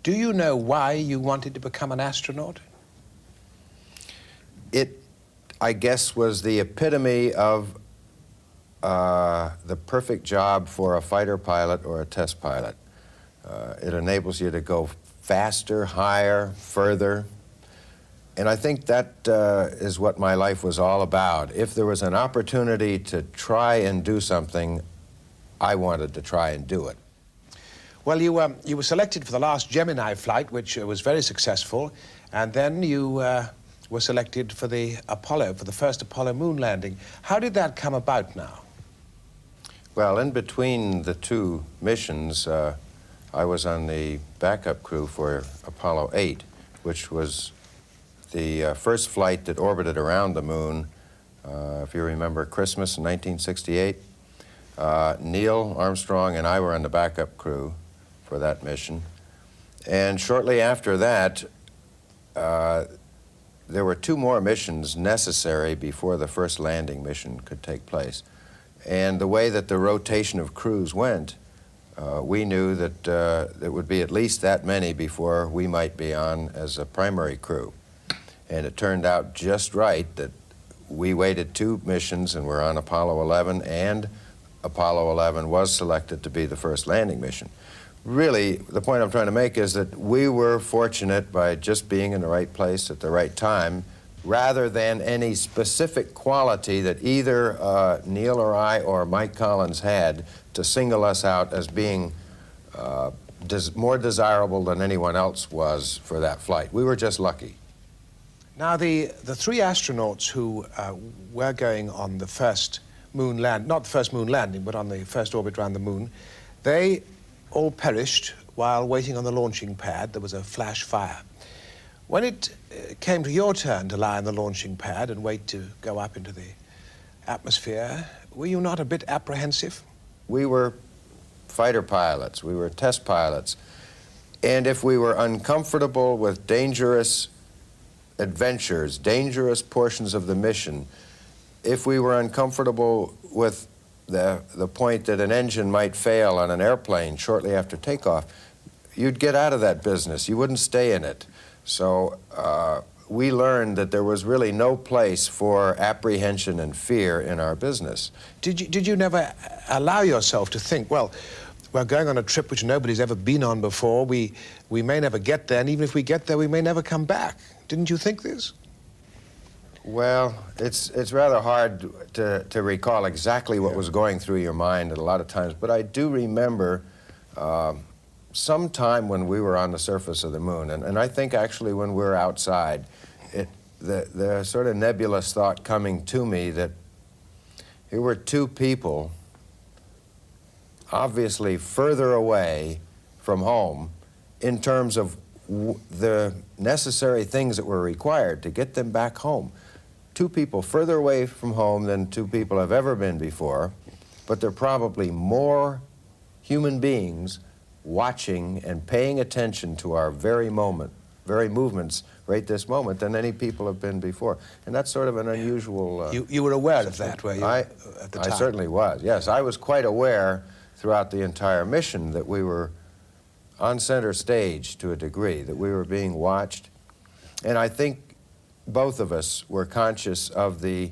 Do you know why you wanted to become an astronaut? It, I guess, was the epitome of the perfect job for a fighter pilot or a test pilot. It enables you to go faster, higher, further. And I think that is what my life was all about. If there was an opportunity to try and do something, I wanted to try and do it. Well, you were selected for the last Gemini flight, which was very successful, and then you were selected for the Apollo, for the first Apollo moon landing. How did that come about now? Well, in between the two missions, I was on the backup crew for Apollo 8, which was the first flight that orbited around the moon, if you remember Christmas in 1968. Neil Armstrong and I were on the backup crew for that mission. And shortly after that, there were two more missions necessary before the first landing mission could take place. And the way that the rotation of crews went, we knew that there would be at least that many before we might be on as a primary crew. And it turned out just right that we waited two missions and were on Apollo 11, and Apollo 11 was selected to be the first landing mission. Really, the point I'm trying to make is that we were fortunate by just being in the right place at the right time, rather than any specific quality that either Neil or I or Mike Collins had to single us out as being more desirable than anyone else was for that flight. We were just lucky. Now, the three astronauts who were going on the first moon land, not the first moon landing, but on the first orbit around the moon, they all perished while waiting on the launching pad. There was a flash fire. When it came to your turn to lie on the launching pad and wait to go up into the atmosphere, were you not a bit apprehensive? We were fighter pilots, we were test pilots, and if we were uncomfortable with dangerous adventures, dangerous portions of the mission, if we were uncomfortable with the point that an engine might fail on an airplane shortly after takeoff, you'd get out of that business. You wouldn't stay in it. So we learned that there was really no place for apprehension and fear in our business. Did you never allow yourself to think, well, we're going on a trip which nobody's ever been on before, we may never get there, and even if we get there, we may never come back? Didn't you think this? Well, it's rather hard to recall exactly what was going through your mind at a lot of times, but I do remember some time when we were on the surface of the moon, and I think actually when we were outside, the sort of nebulous thought coming to me that here were two people obviously further away from home in terms of the necessary things that were required to get them back home. Two people further away from home than two people have ever been before, but there are probably more human beings watching and paying attention to our very movements right this moment than any people have been before. And that's sort of an unusual... You were aware of that, were you, at the time? I certainly was, yes. I was quite aware throughout the entire mission that we were on center stage to a degree, that we were being watched. And I think both of us were conscious of the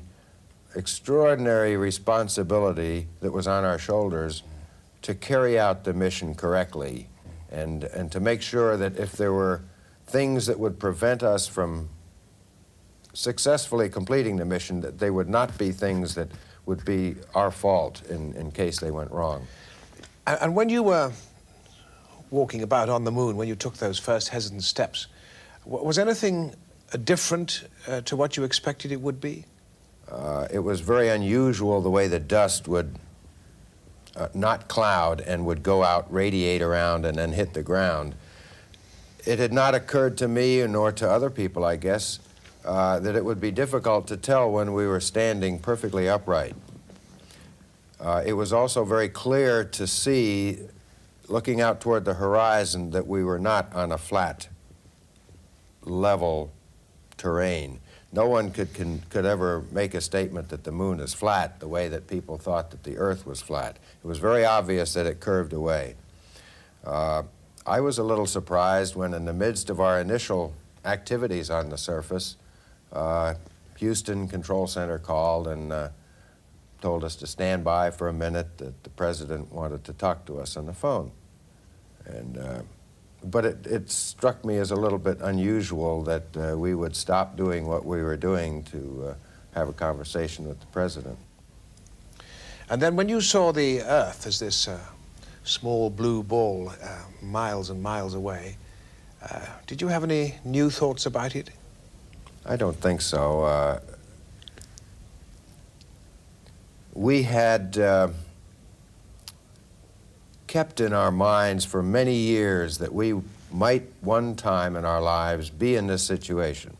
extraordinary responsibility that was on our shoulders to carry out the mission correctly and to make sure that if there were things that would prevent us from successfully completing the mission, that they would not be things that would be our fault in case they went wrong. And when you were walking about on the moon, when you took those first hesitant steps, was anything different to what you expected it would be? It was very unusual the way the dust would not cloud and would go out, radiate around, and then hit the ground. It had not occurred to me, nor to other people, I guess, that it would be difficult to tell when we were standing perfectly upright. It was also very clear to see, looking out toward the horizon, that we were not on a flat, level terrain. No one could ever make a statement that the moon is flat the way that people thought that the Earth was flat. It was very obvious that it curved away. I was a little surprised when, in the midst of our initial activities on the surface, Houston Control Center called and told us to stand by for a minute, that the president wanted to talk to us on the phone. And, but it struck me as a little bit unusual that we would stop doing what we were doing to have a conversation with the president. And then when you saw the Earth as this small blue ball miles and miles away, did you have any new thoughts about it? I don't think so. We had kept in our minds for many years that we might one time in our lives be in this situation.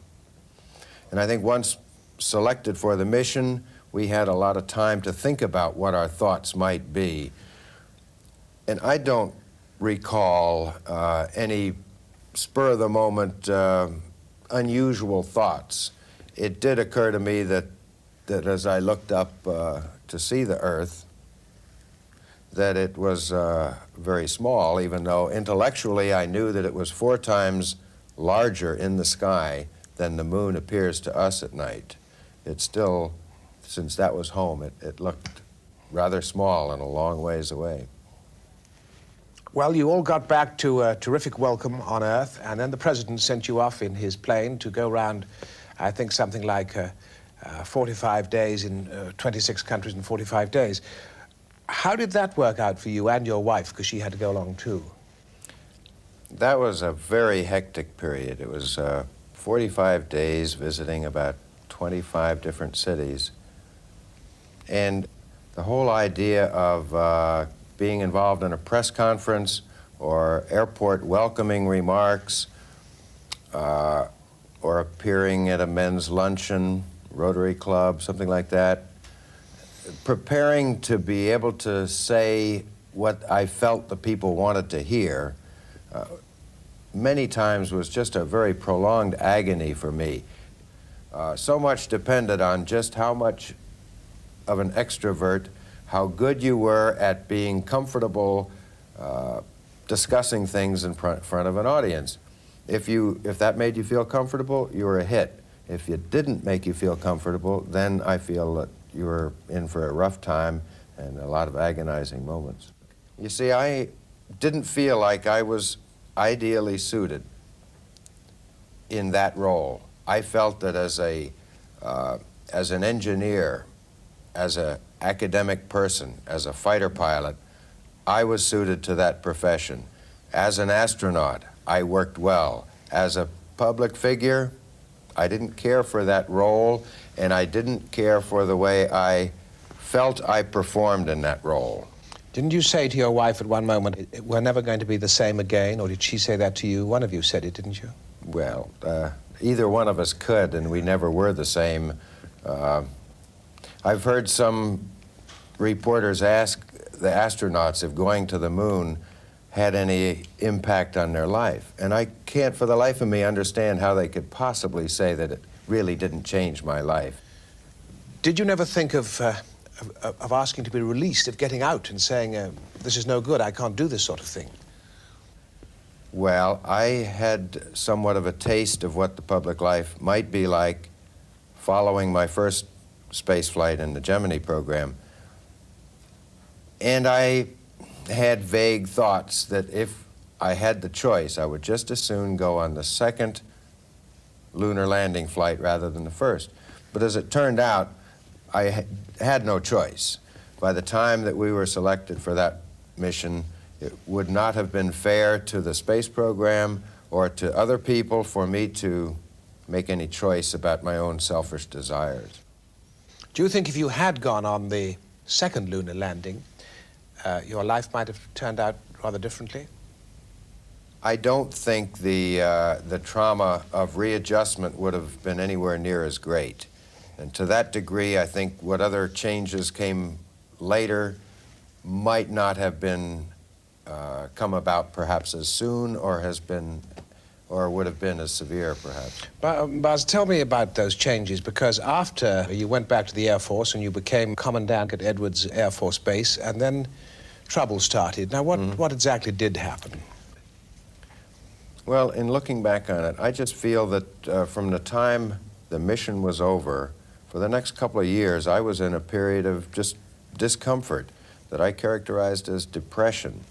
And I think once selected for the mission, we had a lot of time to think about what our thoughts might be. And I don't recall any spur-of-the-moment unusual thoughts. It did occur to me that as I looked up to see the Earth, that it was very small, even though intellectually I knew that it was 4 times larger in the sky than the moon appears to us at night. It still, since that was home, it looked rather small and a long ways away. Well, you all got back to a terrific welcome on Earth, and then the president sent you off in his plane to go around, I think, something like 45 days in 26 countries in 45 days. How did that work out for you and your wife, because she had to go along too? That was a very hectic period. It was 45 days visiting about 25 different cities. And the whole idea of being involved in a press conference or airport welcoming remarks or appearing at a men's luncheon, Rotary Club, something like that, preparing to be able to say what I felt the people wanted to hear, many times was just a very prolonged agony for me. So much depended on just how much of an extrovert, how good you were at being comfortable discussing things in front of an audience. If that made you feel comfortable, you were a hit. If it didn't make you feel comfortable, then I feel that you were in for a rough time and a lot of agonizing moments. You see, I didn't feel like I was ideally suited in that role. I felt that as an engineer, as an academic person, as a fighter pilot, I was suited to that profession. As an astronaut, I worked well. As a public figure, I didn't care for that role, and I didn't care for the way I felt I performed in that role. Didn't you say to your wife at one moment, we're never going to be the same again, or did she say that to you? One of you said it, didn't you? Well, either one of us could, and we never were the same. I've heard some reporters ask the astronauts if going to the moon had any impact on their life. And I can't for the life of me understand how they could possibly say that it really didn't change my life. Did you never think of asking to be released, of getting out and saying, this is no good, I can't do this sort of thing? Well, I had somewhat of a taste of what the public life might be like following my first space flight in the Gemini program. And I had vague thoughts that if I had the choice, I would just as soon go on the second lunar landing flight rather than the first. But as it turned out, I had no choice. By the time that we were selected for that mission, it would not have been fair to the space program or to other people for me to make any choice about my own selfish desires. Do you think if you had gone on the second lunar landing, your life might have turned out rather differently? I don't think the trauma of readjustment would have been anywhere near as great. And to that degree, I think what other changes came later might not have been come about perhaps as soon or would have been as severe, perhaps. Buzz, tell me about those changes, because after you went back to the Air Force and you became Commandant at Edwards Air Force Base, and then trouble started. Now, what exactly did happen? Well, in looking back on it, I just feel that from the time the mission was over, for the next couple of years, I was in a period of just discomfort that I characterized as depression,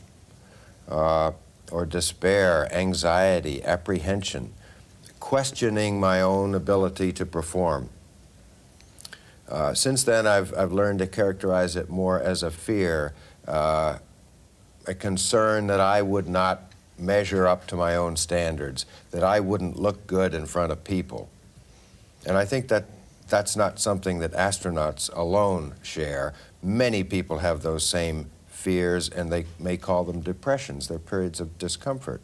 or despair, anxiety, apprehension, questioning my own ability to perform. Since then, I've learned to characterize it more as a fear, a concern that I would not measure up to my own standards, that I wouldn't look good in front of people. And I think that that's not something that astronauts alone share. Many people have those same fears, and they may call them depressions. They're periods of discomfort.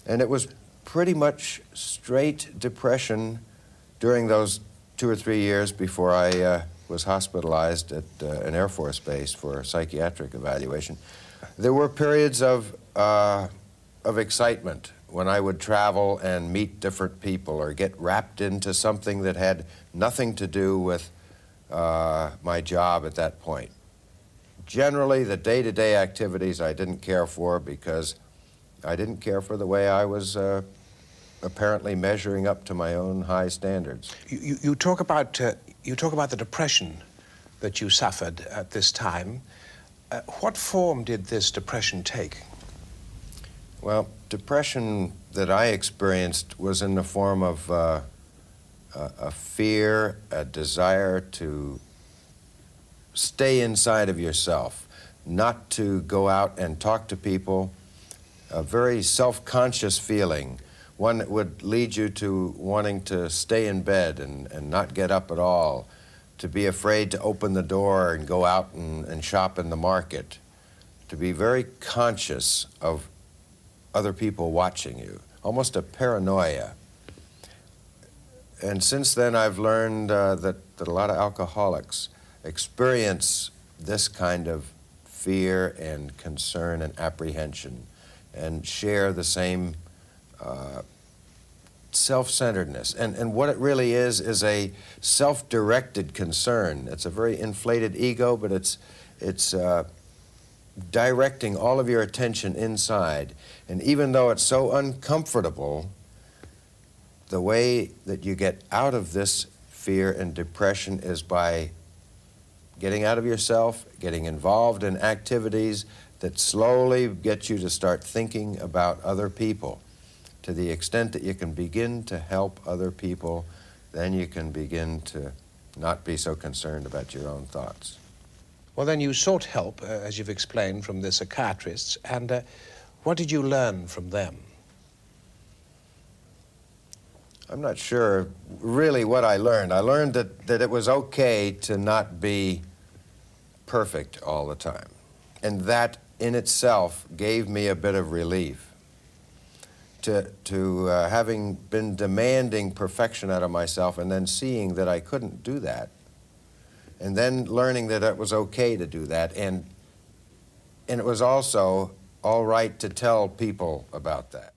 And it was pretty much straight depression during those 2 or 3 years before I was hospitalized at an Air Force base for psychiatric evaluation. There were periods of excitement when I would travel and meet different people or get wrapped into something that had nothing to do with my job at that point. Generally, the day-to-day activities I didn't care for because I didn't care for the way I was apparently measuring up to my own high standards. You talk about the depression that you suffered at this time. What form did this depression take? Well, depression that I experienced was in the form of a fear, a desire to stay inside of yourself, not to go out and talk to people, a very self-conscious feeling, one that would lead you to wanting to stay in bed and not get up at all, to be afraid to open the door and go out and shop in the market, to be very conscious of other people watching you, almost a paranoia. And since then, I've learned that a lot of alcoholics experience this kind of fear and concern and apprehension and share the same self-centeredness. And what it really is a self-directed concern. It's a very inflated ego, but it's directing all of your attention inside. And even though it's so uncomfortable, the way that you get out of this fear and depression is by getting out of yourself, getting involved in activities that slowly get you to start thinking about other people. To the extent that you can begin to help other people, then you can begin to not be so concerned about your own thoughts. Well, then you sought help, as you've explained, from the psychiatrists, and what did you learn from them? I'm not sure really what I learned. I learned that it was okay to not be perfect all the time. And that in itself gave me a bit of relief. To having been demanding perfection out of myself and then seeing that I couldn't do that, and then learning that it was okay to do that, and it was also all right to tell people about that.